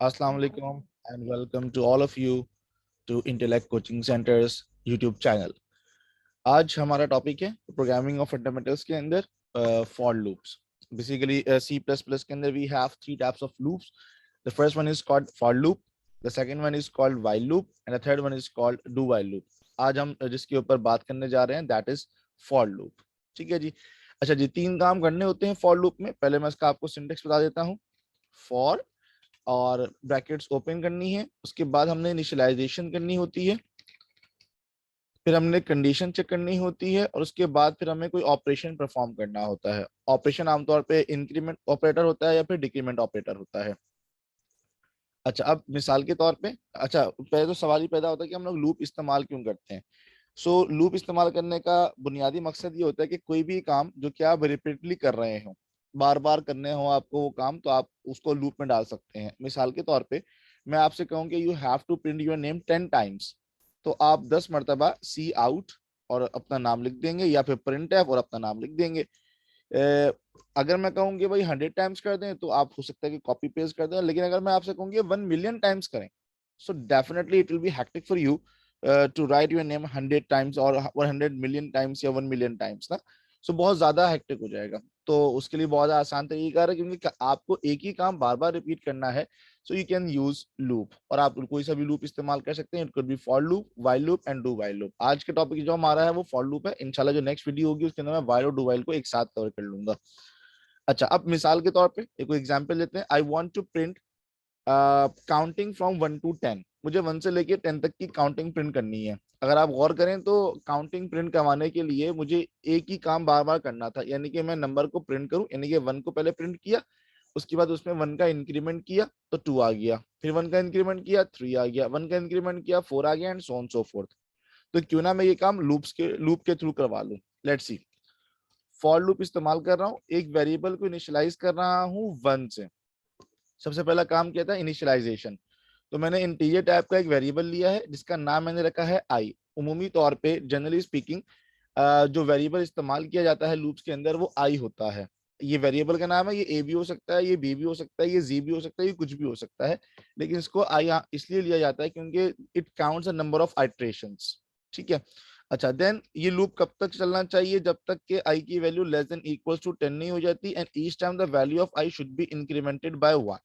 Assalamu alaikum and welcome to all of you to Intellect Coaching Center's YouTube channel. आज हमारा topic है programming of fundamentals के अंदर for loops. Basically C++ के अंदर we have three types of loops. The first one is called for loop, the second one is called while loop and the third one is called do while loop. आज हम जिसके ऊपर बात करने जा रहे हैं that is for loop. ठीक है जी. अच्छा जी, तीन काम करने होते हैं फॉर लूप में. पहले मैं इसका आपको सिंटेक्स बता देता हूँ. फॉर और ब्रैकेट्स ओपन करनी है, उसके बाद हमने इनिशियलाइजेशन करनी होती है, फिर हमने कंडीशन चेक करनी होती है और उसके बाद फिर हमें कोई ऑपरेशन परफॉर्म करना होता है. ऑपरेशन आमतौर पे इंक्रीमेंट ऑपरेटर होता है या फिर डिक्रीमेंट ऑपरेटर होता है. अच्छा, अब मिसाल के तौर पे, अच्छा पहले तो सवाल ही पैदा होता है कि हम लोग लूप इस्तेमाल क्यों करते हैं. सो लूप इस्तेमाल करने का बुनियादी मकसद ये होता है कि कोई भी काम जो कि आप रिपीटली कर रहे हो, बार बार करने हो आपको वो काम, तो आप उसको लूप में डाल सकते हैं. मिसाल के तौर पे मैं आपसे कहूँ कि you have to print your name 10 times, तो आप 10 मरतबा सी आउट और अपना नाम लिख देंगे या फिर प्रिंट एफ और अपना नाम लिख देंगे. अगर मैं कहूँ कि भाई 100 टाइम्स कर दें तो आप हो सकता है कि कॉपी पेस्ट कर दें, लेकिन अगर मैं आपसे कहूँ 1 मिलियन टाइम्स करें, so definitely it will be hectic for you to write your name 100 times और 100 मिलियन टाइम्स या 1 मिलियन टाइम्स ना. सो बहुत ज्यादा हैक्टिक हो जाएगा. तो उसके लिए बहुत आसान तरीका है, क्योंकि आपको एक ही काम बार बार रिपीट करना है. सो यू कैन यूज लूप, और आप कोई सा भी लूप इस्तेमाल कर सकते हैं. It could be for loop, while loop and do while loop. आज के टॉपिक जो हमारा है वो फॉर लूप है. इंशाल्लाह जो नेक्स्ट वीडियो होगी उसके अंदर मैं वाइल और डू वाइल को एक साथ कवर कर लूंगा. अच्छा, अब मिसाल के तौर पे एक एग्जांपल लेते हैं. I want to print counting from 1 to 10. मुझे 1 से लेके 10 तक की काउंटिंग प्रिंट करनी है. अगर आप गौर करें तो काउंटिंग प्रिंट करवाने के लिए मुझे एक ही काम बार बार करना था, यानी कि मैं नंबर को प्रिंट करूं, यानी कि 1 को पहले प्रिंट किया, उसके बाद उसमें 1 का इंक्रीमेंट किया तो 2 आ गया, फिर 1 का इंक्रीमेंट किया 3 आ गया, 1 का इंक्रीमेंट किया 4 आ गया, and so on so fourth. तो क्यों ना मैं ये काम लूप के थ्रू करवा लूं. Let's see. फॉर लूप इस्तेमाल कर रहा हूँ, एक वेरिएबल को इनिशियलाइज कर रहा हूँ 1 से. सबसे पहला काम क्या था, इनिशियलाइजेशन. तो मैंने इंटीजर टाइप का एक वेरिएबल लिया है जिसका नाम मैंने रखा है आई. उमूमी तौर पे जनरली स्पीकिंग जो वेरिएबल इस्तेमाल किया जाता है लूप्स के अंदर वो आई होता है. ये वेरिएबल का नाम है, ये ए भी हो सकता है, ये बी भी हो सकता है, ये जी भी हो सकता है, ये कुछ भी हो सकता है, लेकिन इसको आई इसलिए लिया जाता है क्योंकि it counts a number of iterations. ठीक है. अच्छा, देन ये लूप कब तक चलना चाहिए, जब तक के आई की value less than equals to 10 नहीं हो जाती, and each time the value of i should be incremented by 1.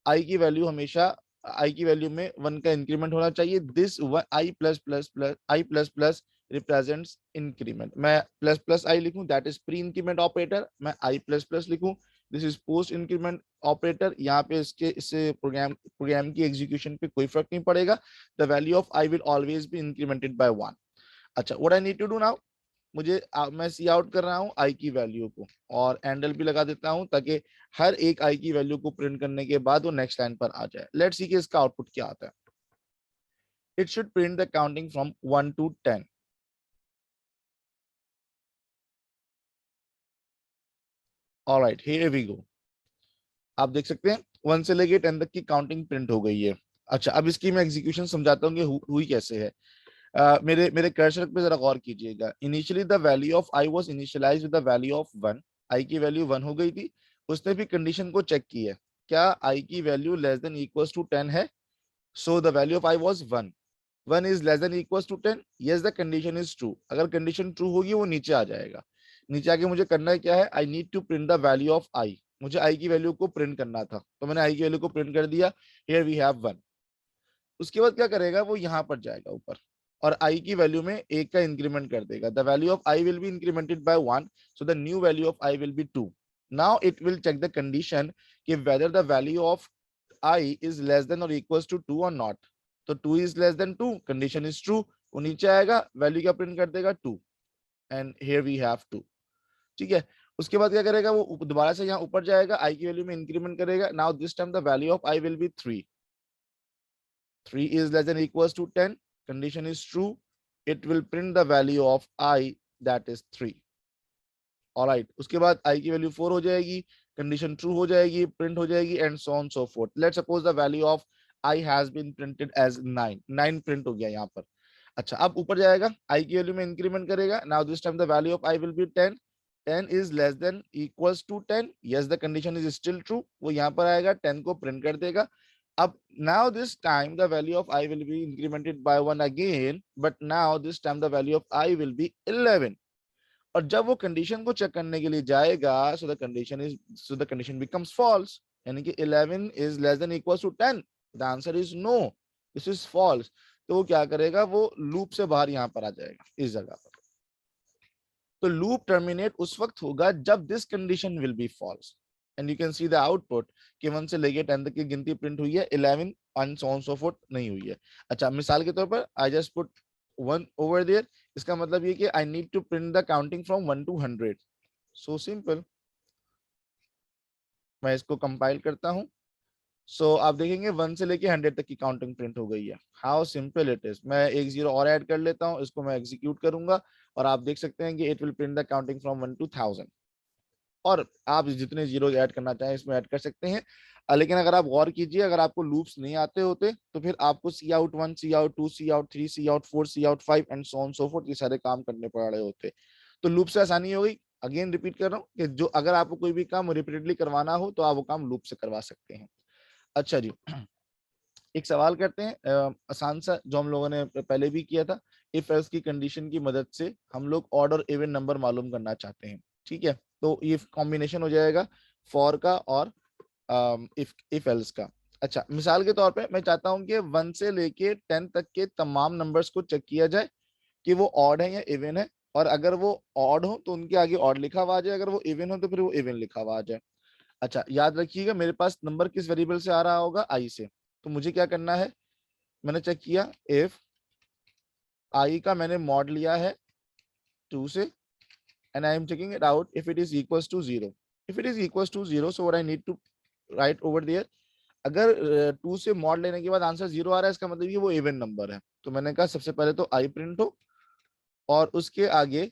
I की वैल्यू हमेशा, आई की वैल्यू में 1 का इंक्रीमेंट होना चाहिए. This I plus plus plus I plus plus represents increment. मैं प्लस प्लस आई लिखूं that is pre increment operator, मैं आई प्लस प्लस लिखूं this is post increment operator. यहाँ पे इससे प्रोग्राम की एग्जीक्यूशन पे कोई फर्क नहीं पड़ेगा. The value of i will always be incremented by 1. अच्छा, what I need to do now, मैं सी आउट कर रहा हूँ आई की वैल्यू को और एंडल भी लगा देता हूँ ताकि हर एक आई की वैल्यू को प्रिंट करने के बाद वो नेक्स्ट लाइन पर आ जाए. लेट्स सी कि इसका आउटपुट क्या आता है. It should print the counting from 1 to 10. Alright, here we go. आप देख सकते हैं 1 से लेके 10 तक की काउंटिंग प्रिंट हो गई है. अच्छा, अब इसकी मैं एग्जीक्यूशन समझाता हूँ कि हुई कैसे है. मेरे मेरे कर्सर पे जरा गौर कीजिएगा. Initially the value of i was initialised with the value of 1. I की वैल्यू 1 हो गई थी. उसने भी कंडीशन को चेक की है, क्या आई की value less than equals to 10 है. So the value of i was 1. 1 is less than equals to 10. Yes, the condition is true. अगर कंडीशन ट्रू होगी वो नीचे आ जाएगा. नीचे आके मुझे करना है क्या है, I need to print the value of i. मुझे आई की वैल्यू को प्रिंट करना था, तो मैंने आई की वैल्यू को प्रिंट कर दिया. Here we have 1. उसके बाद क्या करेगा, वो यहाँ पर जाएगा ऊपर और आई की वैल्यू में एक का इंक्रीमेंट कर देगा. The value of i will be incremented by 1, so the new value of i will be 2. Now it will check the condition कि whether the value of i is less than और equals to 2 और not. तो 2 is less than 2, condition is true. वो नीचे आएगा, value क्या print कर देगा, 2, एंड हियर वी हैव 2. ठीक है. उसके बाद क्या करेगा, वो दोबारा से यहाँ ऊपर जाएगा, आई की वैल्यू में इंक्रीमेंट करेगा. Now this time the value of i will B 3. 3 is less than equals to 10. Condition is true. It will print the value of I, that is 3. Alright. उसके बाद I की वैल्यू 4 हो जाएगी, condition true हो जाएगी, print हो जाएगी, and so on so fourth. Let's suppose the value of I has been printed as 9. 9 print हो गया यहाँ पर. अच्छा, अब ऊपर जाएगा, I की वैल्यू में इंक्रीमेंट करेगा. Now this time the value of I will be 10. 10 is less than equals to 10, yes the condition is still true, वो यहाँ पर आएगा 10 को प्रिंट कर देगा. अब now this time the value of I will be incremented by 1 again, but now this time the value of I will be 11. और जब वो कंडीशन को चेक करने के लिए जाएगा, so the condition becomes false, यानी कि 11 is less than equals to 10. The answer is no, this is false. तो वो क्या करेगा, वो लूप से बाहर यहाँ पर आ जाएगा इस जगह पर. तो लूप टर्मिनेट उस वक्त होगा जब this condition will be false. And you can see the output कि 1 से लेके 10 तक की गिनती प्रिंट हुई है, 11 and so on so forth नहीं हुई है. अच्छा, मिसाल के तौर पर I just put 1 over there. इसका मतलब ये कि I need to print the counting from 1 to 100. So simple. मैं इसको कंपाइल करता हूं. सो आप देखेंगे 1 से लेके 100 तक की काउंटिंग प्रिंट हो गई है. How simple it is. मैं एक जीरो और ऐड कर लेता हूं, इसको मैं एग्जीक्यूट करूंगा और आप देख सकते हैं कि it will print the counting from 1 to 1000. और आप जितने जीरो ऐड करना चाहें इसमें ऐड कर सकते हैं. लेकिन अगर आप गौर कीजिए, अगर आपको लूप्स नहीं आते होते तो फिर आपको C out 1, C out 2, C out 3, C out 4, C out 5 and so on so fourth ये सारे काम करने पड़ रहे होते. तो लूप से आसानी हो गई. अगेन रिपीट कर रहा हूँ कि जो अगर आपको कोई भी काम रिपीटेडली करवाना हो तो आप वो काम लूप से करवा सकते हैं. अच्छा जी, एक सवाल करते हैं आसान सा जो हम लोगों ने पहले भी किया था. इफ एल्स की कंडीशन की मदद से हम लोग ऑड और इवन नंबर मालूम करना चाहते हैं. ठीक है, तो ये कॉम्बिनेशन हो जाएगा फॉर का और इफ एल्स का. अच्छा, मिसाल के तौर पे मैं चाहता हूं कि 1 से लेके 10 तक के तमाम नंबर्स को चेक किया जाए कि वो ऑड है या इवन है, और अगर वो ऑड हो तो उनके आगे ऑड लिखा हुआ आ जाए, अगर वो इवन हो तो फिर वो इवन लिखा हुआ आ जाए. अच्छा, याद रखिएगा मेरे पास नंबर किस वेरिएबल से आ रहा होगा, आई से. तो मुझे क्या करना है, मैंने चेक किया इफ आई का मैंने मॉड लिया है 2 से, and I am checking it out if it is equals to 0. If it is equals to 0, so what I need to write over there, अगर 2 से मॉड लेने के बाद आंसर 0 आ रहा है, इसका मतलब ये वो इवन नंबर है. तो मैंने कहा सबसे पहले तो आई प्रिंट हो और उसके आगे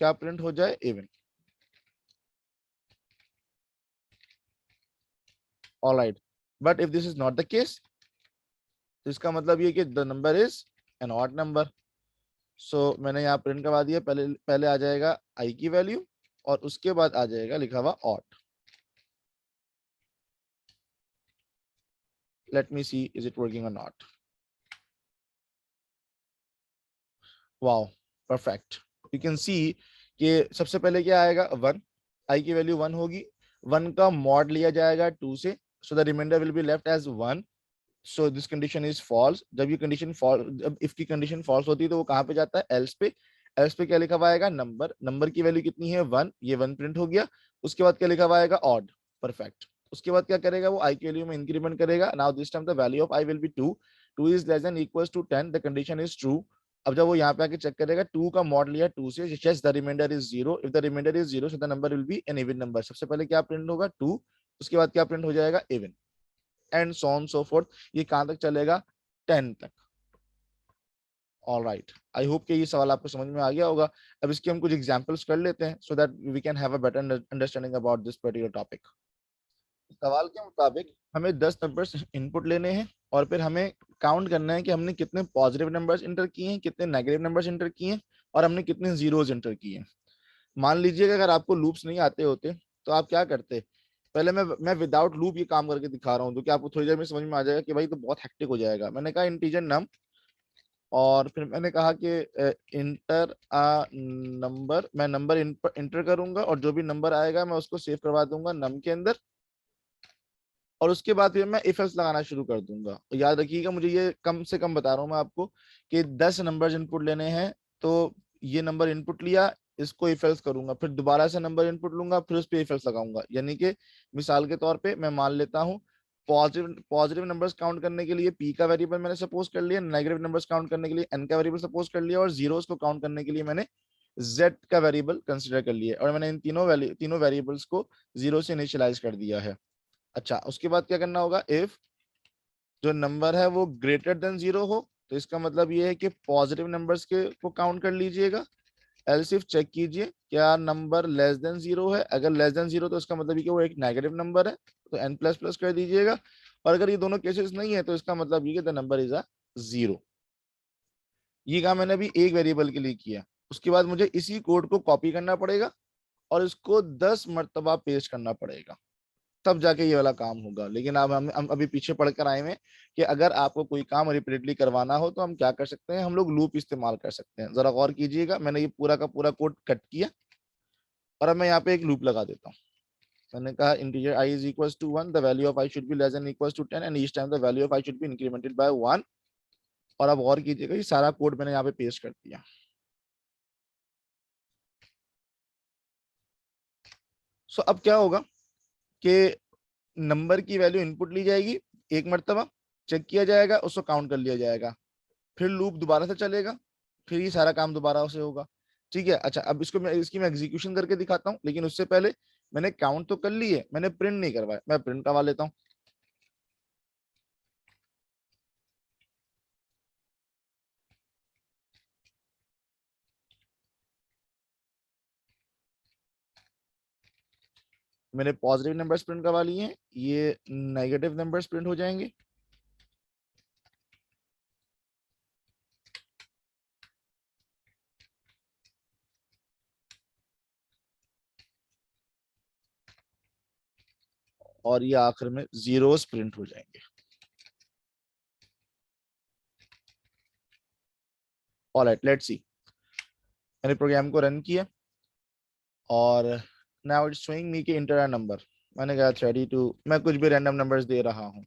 क्या प्रिंट हो जाए, even. Alright, but if this is not the case, तो इसका मतलब ये कि the number is an odd number. So मैंने यहाँ प्रिंट करवा दिया. पहले पहले आ जाएगा आई की वैल्यू और उसके बाद आ जाएगा लिखा हुआ odd. Let me see, is it working or not? Wow, perfect. You can see कि सबसे पहले क्या आएगा, 1. आई की वैल्यू 1 होगी. 1 का मॉड लिया जाएगा 2 से, so the remainder will be left as 1. So this condition is false. जब ये कंडीशन फॉल्स, जब इफ की कंडीशन फॉल्स होती है तो वो कहाँ पे जाता है, एल्स पे. एल्स पे क्या लिखा हुआ आएगा, नंबर. नंबर की वैल्यू कितनी है, 1. ये 1 प्रिंट हो गया. उसके बाद क्या लिखा हुआ आएगा, ऑड. परफेक्ट. उसके बाद क्या करेगा, वो आई की वैल्यू में इंक्रीमेंट करेगा. Now this time the value of i will be 2. 2 is less than equals to 10, the condition is true. अब जब वो यहाँ पे आके चेक करेगा, 2 का मॉड लिया 2 से, yes the remainder is 0. If the remainder is 0, so the number will be an even number. सबसे पहले क्या प्रिंट होगा, 2. उसके बाद क्या प्रिंट हो जाएगा, even, and so on so fourth. ये कहां तक चलेगा, 10 तक. ऑल राइट, आई होप कि ये सवाल आपको समझ में आ गया होगा. अब इसके हम कुछ एग्जांपल्स कर लेते हैं so that we can have a better understanding about this particular topic. सवाल के मुताबिक हमें 10 नंबर्स इनपुट लेने हैं और फिर हमें काउंट करना है कि हमने कितने पॉजिटिव नंबर्स इंटर किए हैं, कितने नेगेटिव नंबर्स इंटर किए हैं और हमने कितने जीरोज इंटर किए हैं. मान लीजिए कि अगर आपको लूप्स नहीं आते होते तो आप क्या करते. पहले मैं विदाउट लूप ये काम करके दिखा रहा हूँ तो कि आपको थोड़ी देर में समझ में आ जाएगा कि भाई तो बहुत हेक्टिक हो जाएगा. मैंने कहा इंटीजर नम, और फिर मैंने कहा कि इंटर अ नंबर. मैं नंबर इंटर करूंगा और जो भी नंबर आएगा मैं उसको सेव करवा दूंगा नम के अंदर, और उसके बाद फिर मैं इफ एल्स लगाना शुरू कर दूंगा. याद रखिएगा, मुझे ये कम से कम बता रहा हूँ मैं आपको कि 10 नंबर इनपुट लेने हैं. तो ये नंबर इनपुट लिया, इसको इफ एल्स करूंगा, फिर दोबारा से नंबर इनपुट लूंगा, फिर उस पर इफ एल्स लगाऊंगा. यानी कि मिसाल के तौर पे मैं मान लेता हूँ पॉजिटिव नंबर्स काउंट करने के लिए पी का वेरिएबल मैंने सपोज कर लिया, नेगेटिव नंबर्स काउंट करने के लिए एन का वेरिएबल सपोज कर लिया, और जीरोस को काउंट करने के लिए मैंने जेड का वेरिएबल कंसिडर कर लिया, और मैंने इन तीनों वेरिएबल्स को जीरो से इनिशियलाइज कर दिया है. अच्छा, उसके बाद क्या करना होगा, इफ जो नंबर है वो ग्रेटर देन 0 हो, तो इसका मतलब ये है कि पॉजिटिव नंबर्स के को काउंट कर लीजिएगा. एल्स इफ चेक कीजिए क्या नंबर लेस देन 0 है. अगर लेस देन 0 तो इसका मतलब ये कि वो एक नेगेटिव नंबर है, तो n प्लस प्लस कर दीजिएगा. और अगर ये दोनों केसेस नहीं है तो इसका मतलब ये कि द नंबर इज अ 0. ये काम मैंने अभी एक वेरिएबल के लिए किया. उसके बाद मुझे इसी कोड को कॉपी करना पड़ेगा और इसको 10 मर्तबा पेस्ट करना पड़ेगा, तब जाके ये वाला काम होगा। लेकिन अब हम अभी पीछे पढ़कर आए हैं कि अगर आपको कोई काम रिपीटेडली करवाना हो तो हम क्या कर सकते हैं, हम लोग लूप इस्तेमाल कर सकते हैं। जरा गौर कीजिएगा, मैंने ये पूरा का पूरा कोड कट किया और अब मैं यहाँ पे एक लूप लगा देता हूँ। मैंने कहा integer i is equals to 1, the value of i should be less than equals to 10 and each time the value of i should be incremented by 1। और अब गौर कीजिएगा, ये सारा कोड मैंने यहाँ पे पेस्ट कर दिया। सो अब क्या होगा कि नंबर की वैल्यू इनपुट ली जाएगी, एक मर्तबा चेक किया जाएगा, उसको काउंट कर लिया जाएगा, फिर लूप दोबारा से चलेगा, फिर ये सारा काम दोबारा से होगा। ठीक है, अच्छा अब इसको मैं एग्जीक्यूशन करके दिखाता हूँ, लेकिन उससे पहले मैंने काउंट तो कर ली है, मैंने प्रिंट नहीं करवाया, मैं प्रिंट करवा लेता हूँ। मैंने पॉजिटिव नंबर्स प्रिंट करवा लिए हैं, ये नेगेटिव नंबर्स प्रिंट हो जाएंगे। और ये आखिर में जीरोस प्रिंट हो जाएंगे। Alright, let's see. मैंने प्रोग्राम को रन किया और नाउ इट्स शोइंग मी कि इंटर अ नंबर। मैंने कहा 32, मैं कुछ भी रैंडम नंबर्स दे रहा हूं।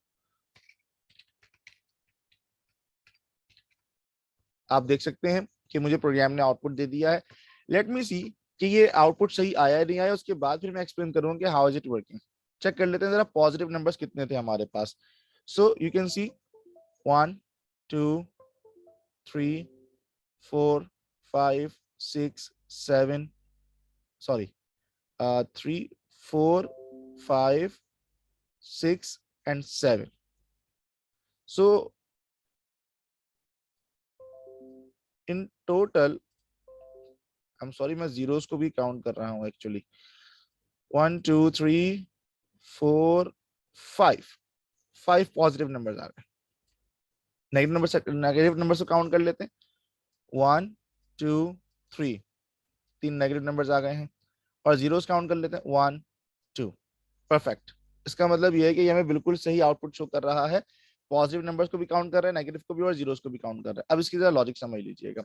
आप देख सकते हैं कि मुझे प्रोग्राम ने आउटपुट दे दिया है। लेट मी सी कि ये आउटपुट सही आया या नहीं आया, उसके बाद फिर मैं एक्सप्लेन करूंगा कि how is it working. Check कर लेते हैं जरा पॉजिटिव नंबर्स कितने थे हमारे पास। So you can see 1 2 3 4 5 6 7, sorry 3 4 5 6 and 7। So in total, I'm sorry, मैं जीरोस को भी काउंट कर रहा हूँ एक्चुअली। 1 2 3 4 5 पॉजिटिव नंबर्स आ गए। नेगेटिव नंबर से काउंट कर लेते हैं। 1 2 3, 3 नेगेटिव नंबर्स आ गए हैं। और जीरोस काउंट कर लेते हैं, 1 2। परफेक्ट। इसका मतलब ये है कि ये हमें बिल्कुल सही आउटपुट शो कर रहा है। पॉजिटिव नंबर्स को भी काउंट कर रहा है, नेगेटिव को भी और जीरोस को भी काउंट कर रहा है। अब इसकी जरा लॉजिक समझ लीजिएगा।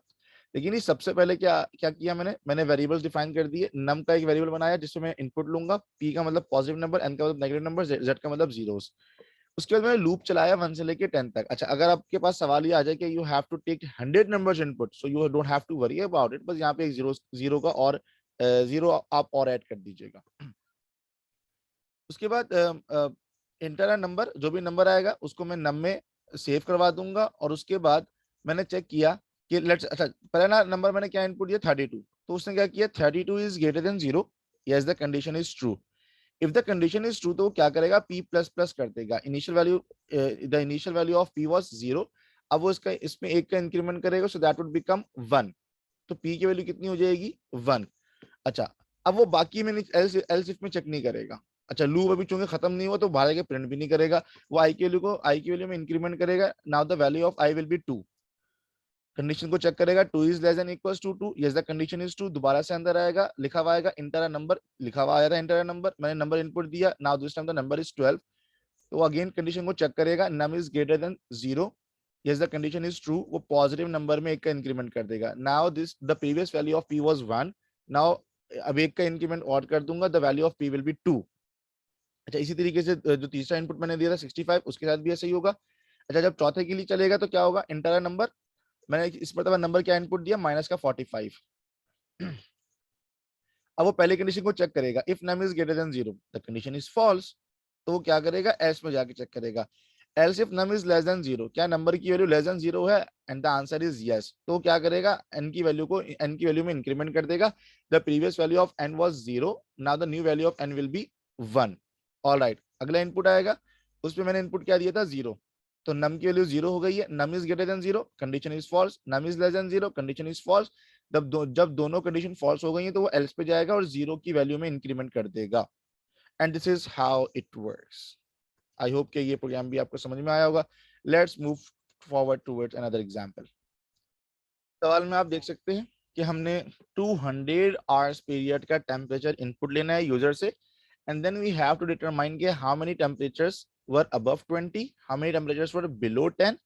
लेकिन ये सबसे पहले क्या क्या किया मैंने वेरिएबल्स डिफाइन कर दिए। नम का एक वेरिएबल बनाया जिसमें मैं इनपुट लूंगा, पी का मतलब पॉजिटिव नंबर, एन का मतलब नेगेटिव नंबर, जेड का मतलब जीरोस। उसके बाद मैंने लूप चलाया 1 से लेके 10 तक। अच्छा, अगर आपके पास सवाल ये आ जाए कि you have to take 100 numbers input, so you don't have to worry about it, बस यहाँ पे एक जीरो का और जीरो आप और ऐड कर दीजिएगा। उसके बाद इंटर नंबर, जो भी नंबर आएगा उसको मैं नम में सेव करवा दूंगा। और उसके बाद मैंने चेक किया कि लेट्स, अच्छा पहला नंबर मैंने क्या इनपुट दिया, 32। तो उसने क्या किया, 32 is greater than 0, yes the condition is true. If the condition is true तो वो क्या करेगा, p प्लस प्लस कर देगा। Initial value, the initial value of p was 0, अब वो इसका इसमें एक का इंक्रीमेंट करेगा, सो दैट वुड बिकम 1। तो p की वैल्यू कितनी हो जाएगी, 1। अच्छा, अब वो बाकी में एल्स इफ में चेक नहीं करेगा। अच्छा, लूप अभी चूंकि खत्म नहीं हुआ तो बाहर के प्रिंट भी नहीं करेगा, वो आई की वैल्यू में इंक्रीमेंट करेगा। Now the value of i will be 2। Condition को चेक करेगा, 2 is less than equals to 2, yes the condition is true. दोबारा से अंदर आएगा, लिखा हुआ आएगा इंटर अ नंबर, लिखा हुआ आया था इंटर अ नंबर, मैंने नंबर इनपुट दिया। Now this time the number is 12। तो अगेन कंडीशन को चेक करेगा, num is greater than 0, yes the condition is true. वो पॉजिटिव नंबर में एक का इंक्रीमेंट कर देगा। Now this the previous value of p was 1, now अब एक का इंक्रीमेंट और कर दूंगा, the value of p will be 2। अच्छा, इसी तरीके से जो तीसरा इनपुट मैंने दिया था 65, उसके साथ भी ऐसा ही होगा। अच्छा, जब चौथे के लिए चलेगा तो क्या होगा, इंटर नंबर, मैंने इस मतलब नंबर क्या इनपुट दिया, माइनस का 45। अब वो पहले कंडीशन को चेक करेगा, if num is greater than 0 the condition is false. तो वो क्या करेगा, एल्स में जाके चेक करेगा, else if num is less than 0, क्या नंबर की वैल्यू लेस देन 0 है, and the answer is yes. तो क्या करेगा, n की वैल्यू में इंक्रीमेंट कर देगा। The previous value of n was 0, now the new value of n will be 1। Alright, अगला इनपुट आएगा, उसमें मैंने इनपुट क्या दिया था, 0। तो नम की वैल्यू 0 हो गई है, num is greater than 0, condition is false, num is less than 0, condition is false. जब दोनों कंडीशन फॉल्स हो गई हैं तो वो एल्स पे जाएगा और 0 की वैल्यू में इंक्रीमेंट कर देगा। And this is how it works. I hope कि ये प्रोग्राम भी आपको समझ में आया होगा। Let's move forward towards another example. सवाल में आप देख सकते हैं कि हमने 200 आवर्स पीरियड का टेम्परेचर इनपुट लेना है यूजर से, and then we have to determine कि how many temperatures were above 20, how many temperatures were below 10,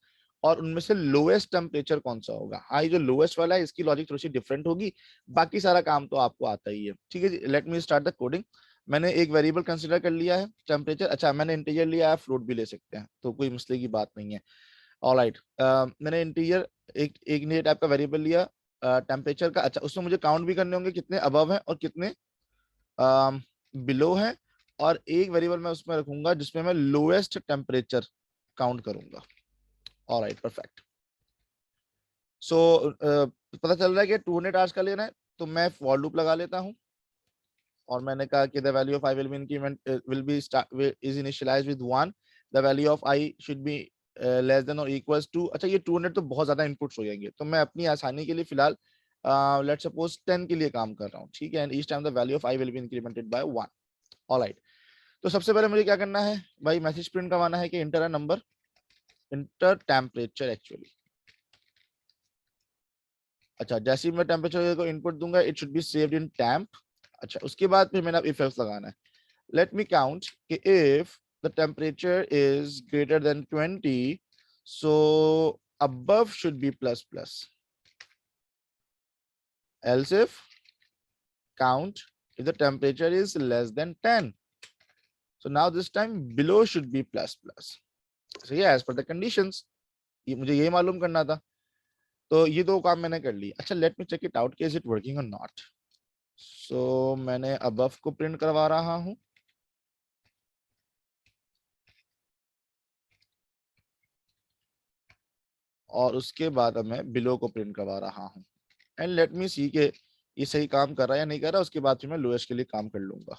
और उनमें से लोएस्ट टेम्परेचर कौन सा होगा। हाँ, ये जो लोएस्ट वाला है इसकी लॉजिक थोड़ी सी डिफरेंट होगी, बाकी सारा काम तो आपको आता ही है। ठीक है जी, let me start the coding. मैंने एक वेरिएबल कंसीडर कर लिया है टेम्परेचर। अच्छा, मैंने इंटीजर लिया है, फ्लोट भी ले सकते हैं, तो कोई मसले की बात नहीं है। ऑलराइट, मैंने इंटीजर एक एक नए टाइप का वेरिएबल लिया टेम्परेचर का। अच्छा, उसमें मुझे काउंट भी करने होंगे कितने अबव है और कितने बिलो है, और एक वेरिएबल मैं उसमें रखूंगा जिसमें मैं लोएस्ट टेम्परेचर काउंट करूंगा। Alright, perfect. सो पता चल रहा है कि 200 आवर्स का लेना है, तो मैं फॉर लूप लगा लेता हूं, और मैंने कहा कि the value of i will B increment will be is initialised with 1, the value of i should be less than और इक्वल्स टू। अच्छा, ये 200 तो बहुत ज्यादा इनपुट्स हो जाएंगे, तो मैं अपनी आसानी के लिए फिलहाल लेट्स सपोज 10 के लिए काम कर रहा हूँ। ठीक है, and each time the value of i will be incremented by 1। Alright, तो सबसे पहले मुझे क्या करना है भाई, मैसेज प्रिंट करवाना है कि inter a number, inter temperature actually. अच्छा, जैसे ही मैं टेम्परेचर को इनपुट दूंगा it should be saved in temp. अच्छा, उसके बाद फिर मैंने इफ एल्स लगाना है। Let me count if the temperature is greater than 20, so above should be plus plus. Else if count if the temperature is less than 10. So now this time below should be plus plus. So yeah, as per the conditions, ये मुझे ये मालूम करना था, तो ये दो काम मैंने कर लिए। अच्छा, let me check it out कि is it working or not. So मैंने above को प्रिंट करवा रहा हूँ, और उसके बाद अब मैं बिलो को प्रिंट करवा रहा हूँ, एंड लेट मी सी के ये सही काम कर रहा है या नहीं कर रहा। उसके बाद फिर मैं लोएस्ट के लिए काम कर लूंगा।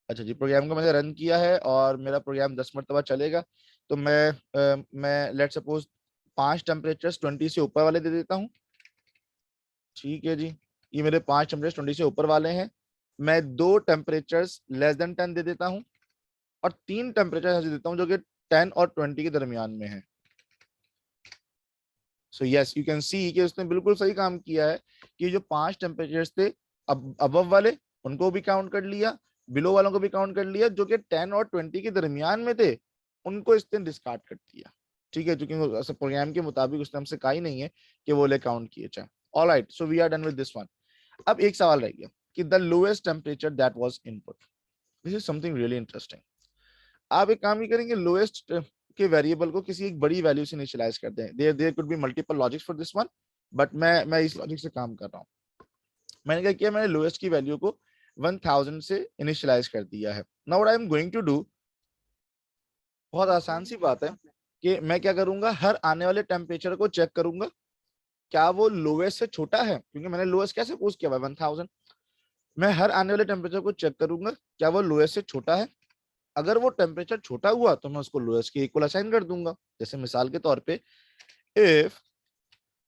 अच्छा जी, प्रोग्राम को मैंने रन किया है और मेरा प्रोग्राम 10 मरतबा चलेगा। तो मैं लेट सपोज 5 टेम्परेचर्स 20 से ऊपर वाले दे देता हूँ। ठीक है जी, ये मेरे 5 टेम्परेचर 20 से ऊपर वाले हैं। मैं 2 टेम्परेचर्स लेस देन 10 दे देता हूँ, और 3 टेम्परेचर ऐसे देता हूँ जो कि 10 और 20 के दरमियान में है। सो यस, यू कैन सी कि उसने बिल्कुल सही काम किया है कि जो 5 टेम्परेचर्स थे अबव वाले उनको भी काउंट कर लिया, बिलो वालों को भी काउंट कर लिया, जो कि 10 और 20 के दरमियान में थे उनको इसने डिस्कार्ड कर दिया। ठीक है, क्योंकि प्रोग्राम के मुताबिक उसने हमसे कहा ही नहीं है कि वो ले काउंट किए चाहे। Alright, so we are done with this one. अब एक सवाल रह गया कि the lowest temperature that was input. This is something really interesting. आप एक काम ही करेंगे, लोएस्ट के वेरिएबल को किसी एक बड़ी वैल्यू से इनिशियलाइज कर दें। There could be multiple logics for this one, but मैं इस लॉजिक से काम कर रहा हूँ। मैंने क्या किया, मैंने लोएस्ट की वैल्यू को 1000 से इनिशियलाइज कर दिया है। Now what I am going to do, बहुत आसान सी बात है कि मैं क्या करूंगा, हर आने वाले टेम्परेचर को चेक करूंगा क्या वो लोएस्ट से छोटा है, क्योंकि मैंने लोएस्ट कैसे पोस्ट किया हुआ 1000। मैं हर आने वाले टेम्परेचर को चेक करूंगा क्या वो लोएस्ट से छोटा है। अगर वो टेम्परेचर छोटा हुआ तो मैं उसको लोएस्ट के इक्वल असाइन कर दूंगा। जैसे मिसाल के तौर पे, इफ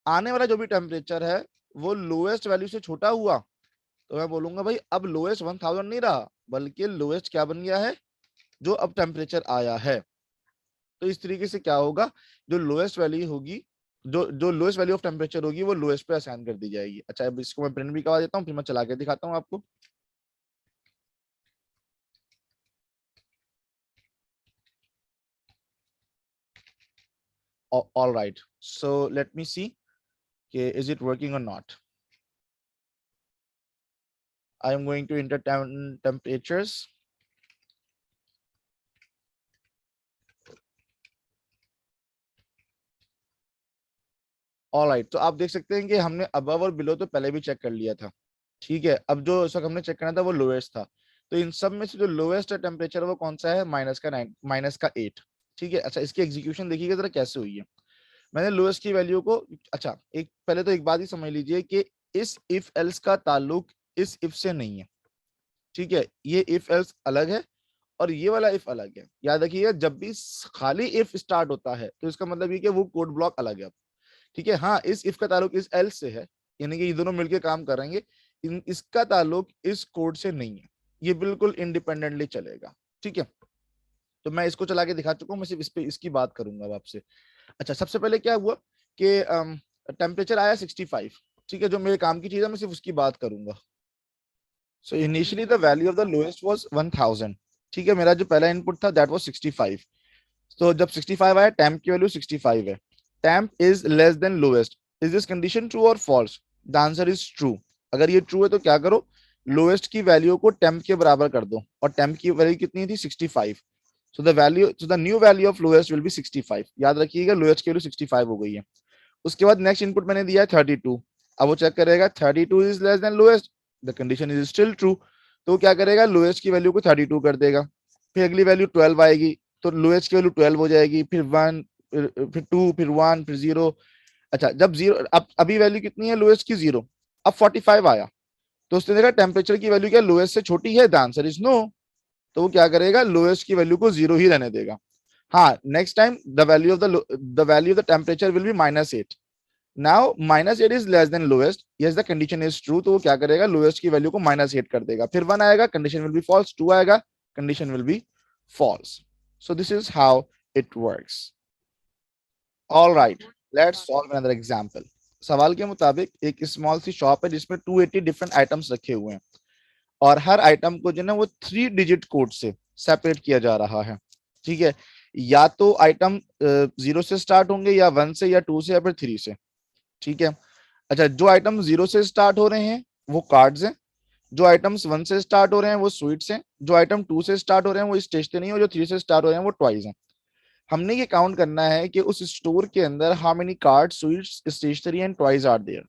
आने वाला जो भी टेम्परेचर है वो लोएस्ट वैल्यू से छोटा हुआ, तो मैं बोलूंगा भाई अब लोएस्ट 1000 नहीं रहा, बल्कि लोएस्ट क्या बन गया है, जो अब टेम्परेचर आया है। तो इस तरीके से क्या होगा, जो लोएस्ट वैल्यू होगी, जो लोएस्ट वैल्यू ऑफ टेम्परेचर होगी वो लोएस्ट पे असाइन कर दी जाएगी। अच्छा, अब इसको मैं प्रिंट भी करवा देता हूँ, फिर मैं चला के दिखाता हूँ आपको। All right, so let me see is it working or not. I am going to enter temperatures. All right, तो आप देख सकते हैं कि हमने अबव और बिलो तो पहले भी चेक कर लिया था। ठीक है, अब जो इस वक्त हमने चेक करना था वो लोएस्ट था। तो इन सब में से जो लोएस्ट टेम्परेचर वो कौन सा है, -9 -8। ठीक है, अच्छा इसकी एग्जीक्यूशन देखिएगा जरा कैसे हुई है। मैंने लोएस्ट की वैल्यू को, अच्छा एक पहले तो एक बात ही समझ लीजिए कि इस इफ एल्स का ताल्लुक इस इफ से नहीं है। ठीक है, ये इफ एल्स अलग है और ये वाला इफ अलग है। याद रखिएगा, जब भी खाली इफ स्टार्ट होता है तो इसका मतलब ये कि वो कोड ब्लॉक अलग है। ठीक है, हाँ इस इफ का ताल्लुक इस एल्स से है, यानी कि ये दोनों मिलकर काम करेंगे। इसका ताल्लुक इस कोड से नहीं है, ये बिल्कुल इंडिपेंडेंटली चलेगा। ठीक है, तो मैं इसको चला के दिखा चुका हूँ, मैं सिर्फ इस पे इसकी बात करूंगा अब आपसे। अच्छा, सबसे पहले क्या हुआ कि टेम्परेचर आया 65, ठीक है, जो मेरे काम की चीज है मैं सिर्फ उसकी बात करूंगा। So initially the value of the lowest was 1000, ठीक है, मेरा जो पहला इनपुट था दैट वाज 65। तो जब 65 आया, टेम्प की वैल्यू 65 है, temp is less than lowest, is this condition true और false? The answer is true. अगर ये ट्रू है तो क्या करो, लोएस्ट की वैल्यू को टेम्प के बराबर कर दो, और टेम्प की वैल्यू कितनी थी, 65। सो the new value of lowest will be 65। याद रखिएगा, लोएस्ट की वैल्यू 65 हो गई है। उसके बाद नेक्स्ट इनपुट मैंने दिया है 32। अब वो चेक करेगा 32 is less than lowest, the condition is still true. तो वो क्या करेगा, लोएस्ट की वैल्यू को 32 कर देगा। फिर अगली वैल्यू 12 आएगी, तो लोएस्ट की वैल्यू 12 हो जाएगी, फिर 1, फिर 2, फिर 1, फिर 0। अच्छा, जब 0, अब अभी वैल्यू कितनी है लोएस्ट की, 0। अब 45 आया, तो उसने देखा टेम्परेचर की वैल्यू क्या लोएस्ट से छोटी है, द आंसर इज नो। तो वो क्या करेगा, लोएस्ट की वैल्यू को 0 ही रहने देगा। हाँ, next time the value of the temperature will be -8। Now -8 is less than lowest, yes the condition is true. तो वो क्या करेगा, लोएस्ट की वैल्यू को -8 कर देगा। फिर 1 आएगा, कंडीशन विल बी फॉल्स, 2 आएगा, condition will be false. So this is how it works. All right, let's solve another example. सवाल के मुताबिक एक स्मॉल सी शॉप है जिसमें 280 डिफरेंट आइटम्स रखे हुए हैं, और हर आइटम को जो ना वो 3 डिजिट कोड से सेपरेट किया जा रहा है, ठीक है। या तो आइटम 0 से स्टार्ट होंगे, या 1 से, या 2 से, या फिर 3 से, ठीक है। अच्छा, जो आइटम 0 से स्टार्ट हो रहे हैं वो कार्ड्स हैं, जो आइटम्स 1 से स्टार्ट हो रहे हैं वो स्वीट्स हैं, जो आइटम 2 से स्टार्ट हो रहे हैं वो स्टेशनरी है, और जो 3 से स्टार्ट हो रहे हैं वो टॉयज हैं। हमने ये काउंट करना है कि उस स्टोर के अंदर how many card, sweets, stationery and toys are there,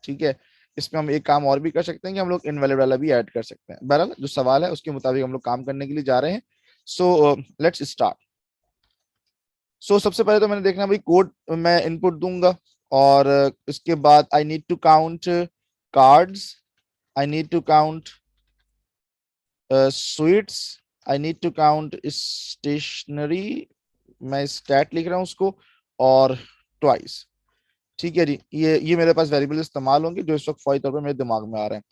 ठीक है। इसमें हम एक काम और भी कर सकते हैं कि हम लोग इनवैलिड वाला भी ऐड कर सकते हैं। बहरहाल जो सवाल है उसके मुताबिक हम लोग काम करने के लिए जा रहे हैं। So let's start. सो सबसे पहले तो मैंने देखना भाई, कोड मैं इनपुट दूंगा, और इसके बाद I need to count cards, I need to count sweets, I need to count stationery, मैं स्टैट लिख रहा हूँ उसको, और ट्वाइस, ठीक है जी। ये मेरे पास वेरिएबल इस्तेमाल होंगे जो इस वक्त फौरी तौर पर मेरे दिमाग में आ रहे हैं।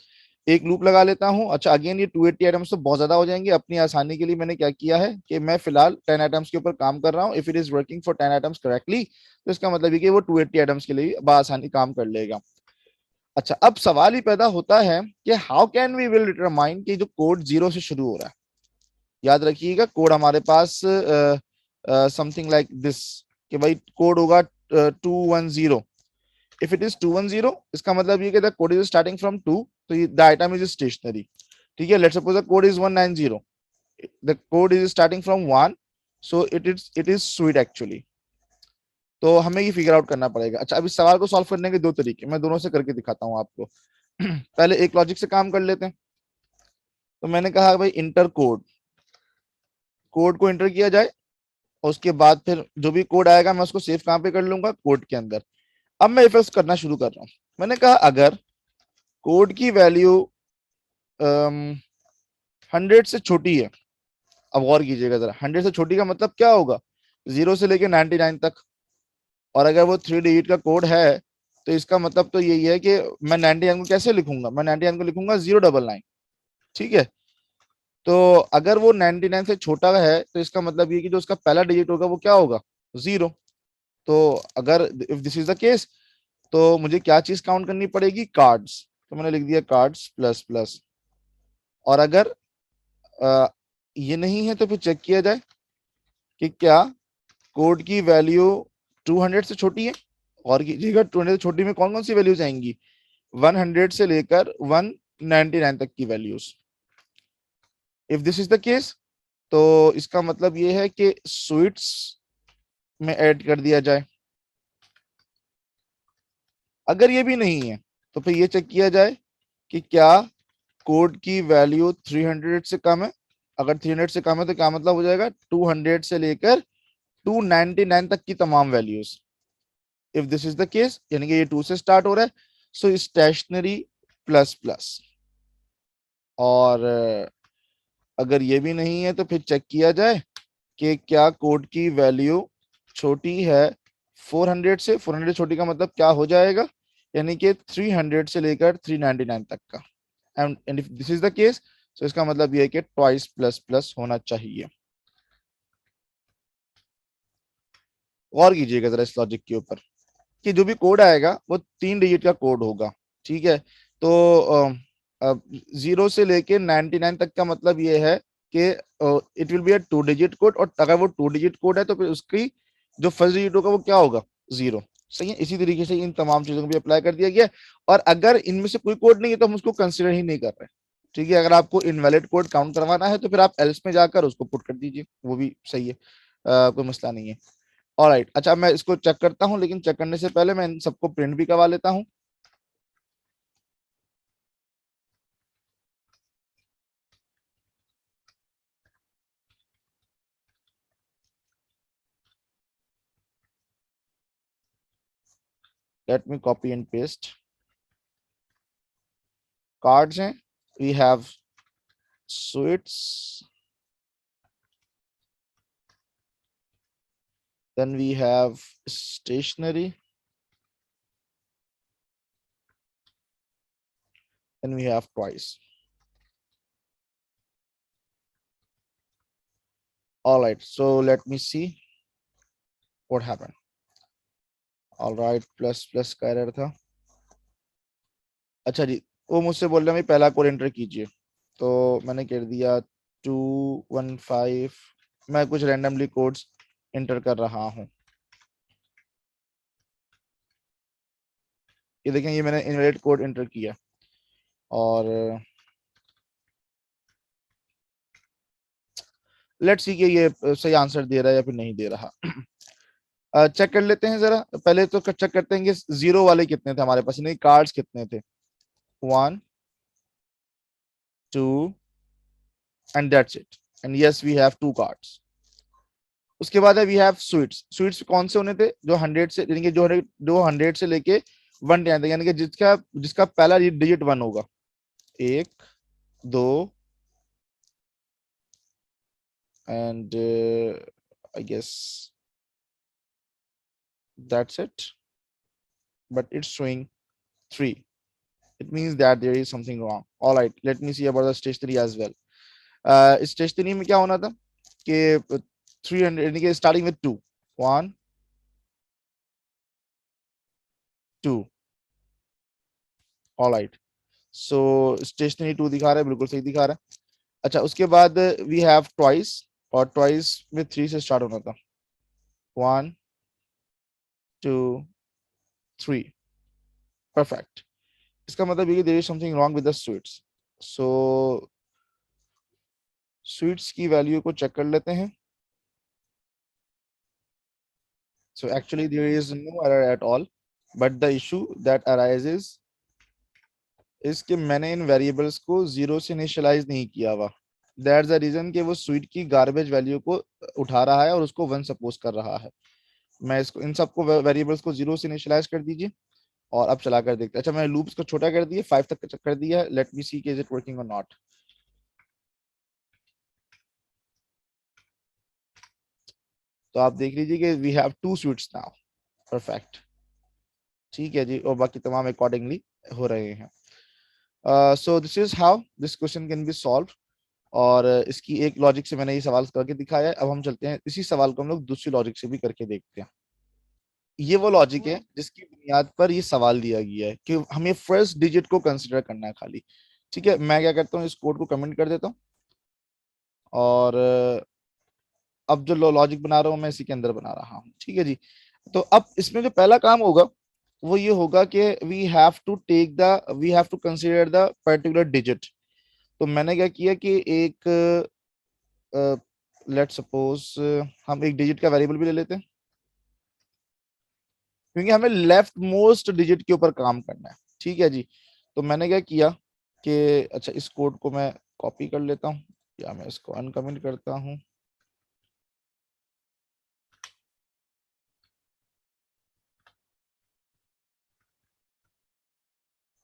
एक लूप लगा लेता हूं। अच्छा, अगेन ये 280 आइटम्स तो बहुत ज्यादा हो जाएंगे, अपनी आसानी के लिए मैंने क्या किया है कि मैं फिलहाल 10 आइटम्स के ऊपर काम कर रहा हूं। If it is working for 10 items correctly, तो इसका मतलब है कि वो 280 आइटम्स के लिए आसानी काम कर लेगा। अच्छा, अब सवाल ही पैदा होता है कि how can we will determine कि जो कोड 0 से शुरू हो रहा है। याद रखिएगा, कोड हमारे पास समथिंग लाइक दिस, कि भाई कोड होगा 210। इफ इट इज 210, इसका मतलब ये कि the code is starting from 2, तो द आइटम इज स्टेशनरी, ठीक है। Let's suppose the code is 190, the code is starting from 1, so it is sweet actually. तो हमें ये फिगर आउट करना पड़ेगा। अच्छा, अब इस सवाल को सॉल्व करने के दो तरीके, मैं दोनों से करके दिखाता हूँ आपको। पहले एक लॉजिक से काम कर लेते हैं। तो मैंने कहा भाई इंटर कोड, कोड को इंटर किया जाए, और उसके बाद फिर जो भी कोड आएगा मैं उसको सेव कहाँ पे कर लूंगा, कोड के अंदर। अब मैं इफ एल्स करना शुरू कर रहा हूँ। मैंने कहा अगर कोड की वैल्यू 100 से छोटी है, अब गौर कीजिएगा जरा, 100 से छोटी का मतलब क्या होगा, 0 से लेके 99 तक। और अगर वो 3 डिजिट का कोड है, तो इसका मतलब तो यही है कि मैं 99 को कैसे लिखूंगा, मैं 99 को लिखूंगा 099, ठीक है। तो अगर वो 99 से छोटा है, तो इसका मतलब ये कि जो उसका पहला डिजिट होगा वो क्या होगा, 0। तो अगर if this is the case, तो मुझे क्या चीज काउंट करनी पड़ेगी, कार्ड्स। तो मैंने लिख दिया कार्ड्स प्लस प्लस। और अगर ये नहीं है तो फिर चेक किया जाए कि क्या कोड की वैल्यू 200 से छोटी है। और कीजिएगा 200 से छोटी में कौन कौन सी वैल्यूज आएंगी, 100 से लेकर 199 तक की values. If this is the case, तो इसका मतलब ये है कि स्वीट्स में ऐड कर दिया जाए। अगर ये भी नहीं है, तो फिर ये चेक किया जाए कि क्या कोड की वैल्यू 300 से कम है। अगर 300 से कम है तो क्या मतलब हो जाएगा, 200 से लेकर 299 तक की तमाम values. If this is the case, यानी कि ये 2 से स्टार्ट हो रहा है, सो स्टेशनरी प्लस प्लस। और अगर ये भी नहीं है तो फिर चेक किया जाए कि क्या कोड की वैल्यू छोटी है 400 से। 400 छोटी का मतलब क्या हो जाएगा, यानी कि 300 से लेकर 399 तक का। And if this is the case, तो इसका मतलब ये है कि ट्वाइस प्लस प्लस होना चाहिए। गौर कीजिएगा जरा इस लॉजिक के ऊपर कि जो भी कोड आएगा वो 3 डिजिट का कोड होगा, ठीक है। तो अब 0 से लेके 99 तक का मतलब ये है कि it will be a 2 digit code, और अगर वो 2 डिजिट कोड है तो फिर उसकी जो फर्स्ट डिजिट होगा वो क्या होगा, 0। सही है। इसी तरीके से इन तमाम चीजों को भी अप्लाई कर दिया गया। और अगर इनमें से कोई कोड नहीं है तो हम उसको कंसिडर ही नहीं कर रहे, ठीक है। अगर आपको इनवैलिड कोड काउंट करवाना है तो फिर आप एल्स में जाकर उसको पुट कर दीजिए, वो भी सही है, कोई मसला नहीं है। ऑलराइट, अच्छा मैं इसको चेक करता हूँ, लेकिन चेक करने से पहले मैं इन सबको प्रिंट भी करवा लेता हूँ। Let me copy and paste. Cards हैं, we have sweets, then we have stationery, then we have toys. All right, so let me see what happened. All right, plus plus का एरर था। अच्छा जी, वो मुझसे बोल रहे हैं भाई पहला कोड एंटर कीजिए, तो मैंने कर दिया 215। मैं कुछ रैंडमली कोड्स एंटर कर रहा हूँ। ये देखें, ये मैंने इनवैलिड कोड एंटर किया, और लेट्स सी कि ये सही आंसर दे रहा है या फिर नहीं दे रहा। चेक कर लेते हैं जरा। पहले तो चेक करते हैं कि जीरो वाले कितने थे हमारे पास, नहीं कार्ड्स कितने थे। 1 2 and that's it, and yes we have 2 cards। उसके बाद है वी हैव स्वीट्स। स्वीट्स कौन से होने थे, जो 100 से, यानी कि जो 100 से लेके 1 टेन तक, यानी कि जिसका जिसका पहला डिजिट 1 होगा। 1 2 and I guess that's it, but it's showing 3। it means that there is something wrong। all right, let me see about the stationery as well। Stationery में क्या होना था कि 300, यानी कि starting with 2 1 2। All right, so stationery 2 दिखा रहा है, बिल्कुल सही दिखा रहा है। अच्छा, उसके बाद वी हैव ट्वाइस, और ट्वाइस में 3 से स्टार्ट होना था। 1 2 3। परफेक्ट। इसका मतलब ये there is something wrong with the sweets. So sweets की वैल्यू को चेक कर लेते हैं। So actually there is no error at all, but the issue that arises is कि मैंने इन वेरिएबल्स को 0 से इनिशियलाइज नहीं किया हुआ। दैट्स द रीजन कि वो स्वीट की गार्बेज वैल्यू को उठा रहा है और उसको 1 सपोज कर रहा है। मैं इसको, इन सबको वेरिएबल्स को 0 से इनिशियलाइज कर दीजिए, और अब चला कर देखते हैं। अच्छा, मैंने लूप्स को छोटा कर दिया, 5 तक कर दिया है। Let me see is it working और नॉट। तो आप देख लीजिए कि we have 2 sweets now. Perfect, ठीक है जी, और बाकी तमाम अकॉर्डिंगली हो रहे हैं। सो this is how this question can be solve. और इसकी एक लॉजिक से मैंने ये सवाल करके दिखाया है। अब हम चलते हैं, इसी सवाल को हम लोग दूसरी लॉजिक से भी करके देखते हैं। ये वो लॉजिक है जिसकी बुनियाद पर ये सवाल दिया गया है कि हमें फर्स्ट डिजिट को कंसिडर करना है खाली। ठीक है, मैं क्या करता हूँ, इस कोड को कमेंट कर देता हूँ, और अब जो लॉजिक बना रहा हूँ मैं इसी के अंदर बना रहा हूँ। ठीक है जी, तो अब इसमें जो पहला काम होगा वो ये होगा कि we have to consider the particular digit. तो मैंने क्या किया कि एक लेट सपोज हम एक डिजिट का वेरिएबल भी ले लेते हैं, क्योंकि हमें लेफ्ट मोस्ट डिजिट के ऊपर काम करना है। ठीक है जी, तो मैंने क्या किया कि अच्छा, इस कोड को मैं कॉपी कर लेता हूँ, या मैं इसको अनकमेंट करता हूँ।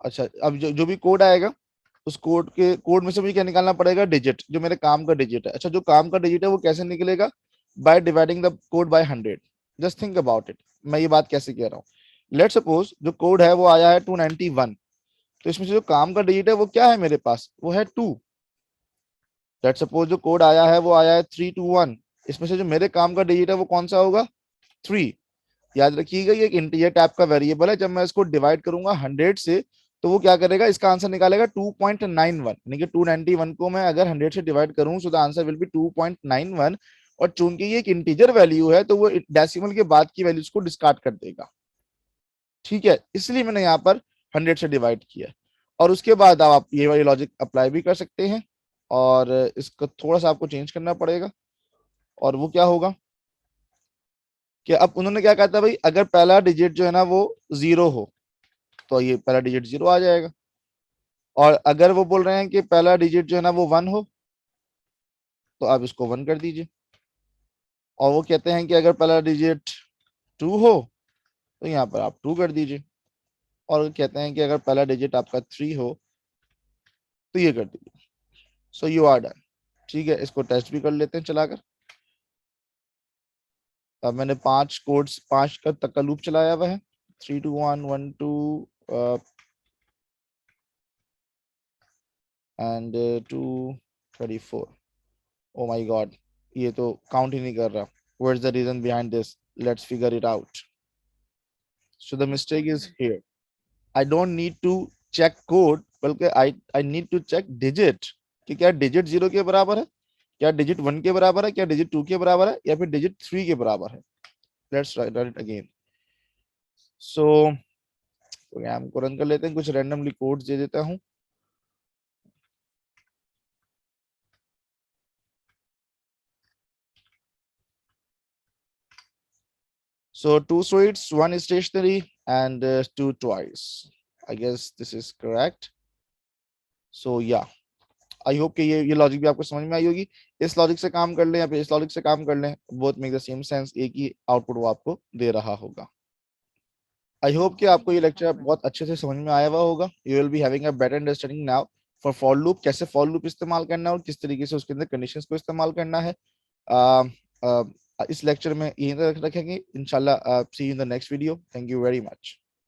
अच्छा, अब जो भी कोड आएगा उस कोड में से मुझे क्या निकालना पड़ेगा, डिजिट, जो मेरे काम का डिजिट है। अच्छा, जो काम का डिजिट है वो कैसे निकलेगा, by dividing the code by 100। Just think about it, मैं ये बात कैसे कह रहा हूँ। लेट सपोज जो कोड है वो आया है 291, तो इसमें से जो काम का डिजिट है वो क्या है मेरे पास, वो है 2। लेट सपोज जो कोड आया है वो आया है 321, इसमें से जो मेरे काम का डिजिट है वो कौन सा होगा, 3। याद रखिएगा ये एक इंटीजर टाइप का वेरिएबल है। जब मैं इसको डिवाइड करूंगा 100 से तो वो क्या करेगा, इसका आंसर निकालेगा 2.91, यानी कि 291 को मैं अगर 100 से डिवाइड करूं so the answer will be 2.91। और चूंकि ये एक इंटीजर वैल्यू है तो वो डेसिमल के बाद की वैल्यूज को डिस्कार्ड कर देगा। ठीक है, इसलिए मैंने यहाँ पर 100 से डिवाइड किया। और उसके बाद आप ये वाली लॉजिक अप्लाई भी कर सकते हैं, और इसको थोड़ा सा आपको चेंज करना पड़ेगा। और वो क्या होगा कि अब उन्होंने क्या कहा था भाई, अगर पहला डिजिट जो है ना वो 0 हो तो ये पहला डिजिट 0 आ जाएगा। और अगर वो बोल रहे हैं कि पहला डिजिट जो है ना वो 1 हो तो आप इसको 1 कर दीजिए। और वो कहते हैं कि अगर पहला डिजिट 2 हो तो यहाँ पर आप 2 कर दीजिए। और कहते हैं कि अगर पहला डिजिट आपका 3 हो तो ये कर दीजिए। So you are done. ठीक है, इसको टेस्ट भी कर लेते हैं चलाकर। अब मैंने 5 कोड्स 5 का तक का लूप चलाया हुआ है, 3 2 1 1 2 एंड 2 34। ओ माय गॉड, ये तो काउंट ही नहीं कर रहा। What is the reason behind this, let's figure it out. So the mistake is here. I don't need to check code, बल्कि I need to check digit, कि क्या digit 0 के बराबर है, क्या डिजिट 1 के बराबर है, क्या डिजिट 2 के बराबर है, या फिर डिजिट 3 के बराबर है। Let's write it again. So program को रन कर लेते हैं, कुछ रैंडमली कोड्स दे देता हूं। So 2 sweets, 1 stationery, and 2 toys. I guess this is correct. So yeah, I hope कि ये लॉजिक भी आपको समझ में आई होगी। इस लॉजिक से काम कर लें या फिर इस लॉजिक से काम कर लें, both make the same sense, एक ही आउटपुट वो आपको दे रहा होगा। आई होप कि आपको ये लेक्चर बहुत अच्छे से समझ में आया हुआ होगा। You will be having a better understanding now for loop, कैसे फॉर लूप इस्तेमाल करना है और किस तरीके से उसके अंदर कंडीशंस को इस्तेमाल करना है। आ, आ, इस लेक्चर में यहीं तक रखेंगे इंशाल्लाह। See you in the next video. Thank you very much.